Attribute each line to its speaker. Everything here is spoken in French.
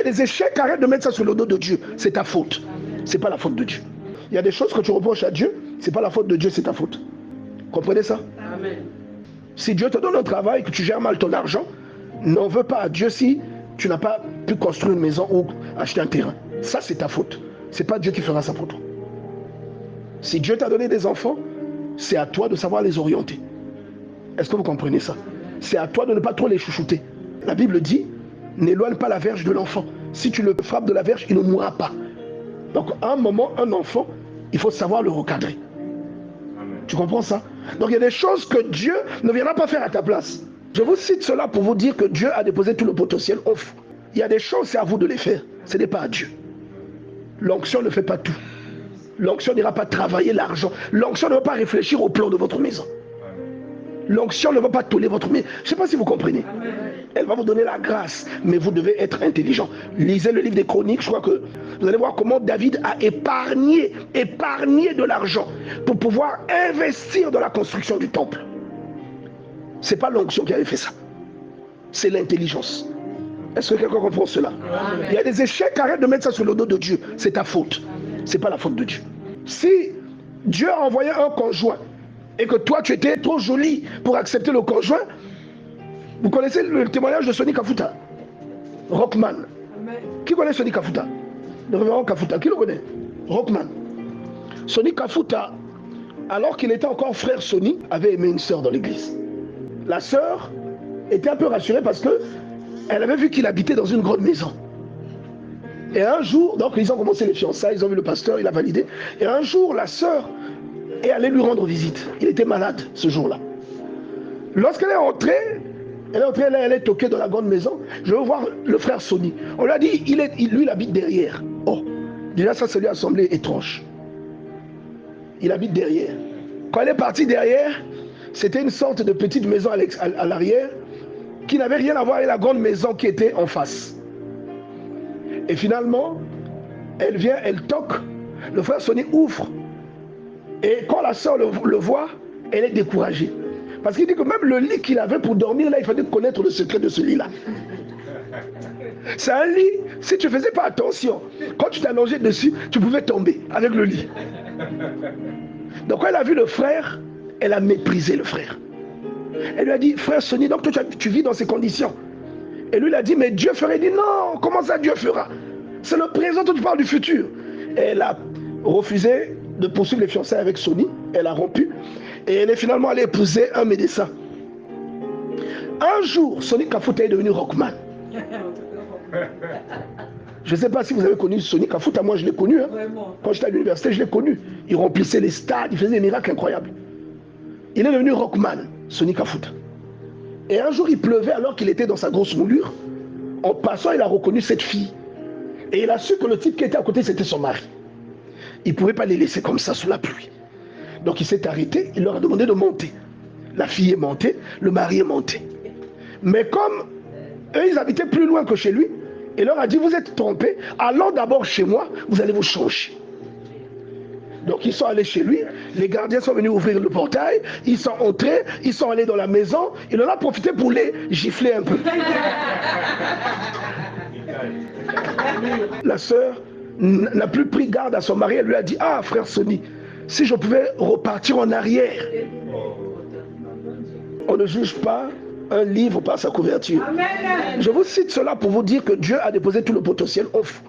Speaker 1: a des échecs, arrête de mettre ça sur le dos de Dieu. C'est ta faute. C'est pas la faute de Dieu. Il y a des choses que tu reproches à Dieu, c'est pas la faute de Dieu, c'est ta faute. Comprenez ça? Amen. Si Dieu te donne un travail, que tu gères mal ton argent, n'en veux pas à Dieu si tu n'as pas pu construire une maison ou acheter un terrain. Ça, c'est ta faute. C'est pas Dieu qui fera ça pour toi. Si Dieu t'a donné des enfants, c'est à toi de savoir les orienter. Est-ce que vous comprenez ça? C'est à toi de ne pas trop les chouchouter. La Bible dit, n'éloigne pas la verge de l'enfant. Si tu le frappes de la verge, il ne mourra pas. Donc, à un moment, un enfant, il faut savoir le recadrer. Amen. Tu comprends ça? Donc, il y a des choses que Dieu ne viendra pas faire à ta place. Je vous cite cela pour vous dire que Dieu a déposé tout le potentiel au fond. Il y a des choses, c'est à vous de les faire. Ce n'est pas à Dieu. L'onction ne fait pas tout. L'onction n'ira pas travailler l'argent. L'onction ne va pas réfléchir au plan de votre maison. L'onction ne va pas toller votre maison. Je ne sais pas si vous comprenez. Elle va vous donner la grâce, mais vous devez être intelligent. Lisez le livre des Chroniques, je crois que vous allez voir comment David a épargné de l'argent pour pouvoir investir dans la construction du temple. Ce n'est pas l'onction qui avait fait ça. C'est l'intelligence. Est-ce que quelqu'un comprend cela? Amen. Il y a des échecs, arrête de mettre ça sur le dos de Dieu. C'est ta faute. Ce n'est pas la faute de Dieu. Si Dieu a envoyé un conjoint et que toi tu étais trop jolie pour accepter le conjoint, vous connaissez le témoignage de Sonny Kafuta, Rockman. Amen. Qui connaît Sonny Kafuta? Le révérend Kafuta, qui le connaît? Rockman. Sonny Kafuta, alors qu'il était encore frère Sonny, avait aimé une sœur dans l'église. La sœur était un peu rassurée parce que elle avait vu qu'il habitait dans une grande maison. Et un jour, donc ils ont commencé les fiançailles, ils ont vu le pasteur, il a validé. Et un jour, la sœur est allée lui rendre visite. Il était malade ce jour-là. Lorsqu'elle est entrée, elle est toquée dans la grande maison. Je veux voir le frère Sonny. On lui a dit, lui, il habite derrière. Oh, déjà ça lui a semblé étrange. Il habite derrière. Quand elle est partie derrière, c'était une sorte de petite maison à l'arrière qui n'avait rien à voir avec la grande maison qui était en face. Et finalement, elle vient, elle toque. Le frère Sonny ouvre. Et quand la soeur le voit, elle est découragée. Parce qu'il dit que même le lit qu'il avait pour dormir, là, il fallait connaître le secret de ce lit-là. C'est un lit, si tu ne faisais pas attention, quand tu t'allongeais dessus, tu pouvais tomber avec le lit. Donc quand elle a vu le frère, elle a méprisé le frère. Elle lui a dit, frère Sonny, donc toi tu vis dans ces conditions. Et lui il a dit, mais Dieu fera. Il dit, non, comment ça Dieu fera? C'est le présent, toi tu parles du futur. Et elle a refusé de poursuivre les fiançailles avec Sonny. Elle a rompu. Et elle est finalement allée épouser un médecin. Un jour, Sonny Kafuta est devenu Rockman. Je ne sais pas si vous avez connu Sonny Kafuta, moi je l'ai connu. Hein. Quand j'étais à l'université, je l'ai connu. Il remplissait les stades, il faisait des miracles incroyables. Il est devenu Rockman, Sonny Kafuta. Et un jour, il pleuvait alors qu'il était dans sa grosse moulure. En passant, il a reconnu cette fille. Et il a su que le type qui était à côté, c'était son mari. Il ne pouvait pas les laisser comme ça sous la pluie. Donc il s'est arrêté, il leur a demandé de monter. La fille est montée, le mari est monté. Mais comme eux, ils habitaient plus loin que chez lui, il leur a dit, vous êtes trompés, allons d'abord chez moi, vous allez vous changer. Donc ils sont allés chez lui, les gardiens sont venus ouvrir le portail, ils sont entrés, ils sont allés dans la maison, il en a profité pour les gifler un peu. La sœur n'a plus pris garde à son mari, elle lui a dit, ah frère Sonny, si je pouvais repartir en arrière. On ne juge pas un livre par sa couverture. Amen. Je vous cite cela pour vous dire que Dieu a déposé tout le potentiel au fond.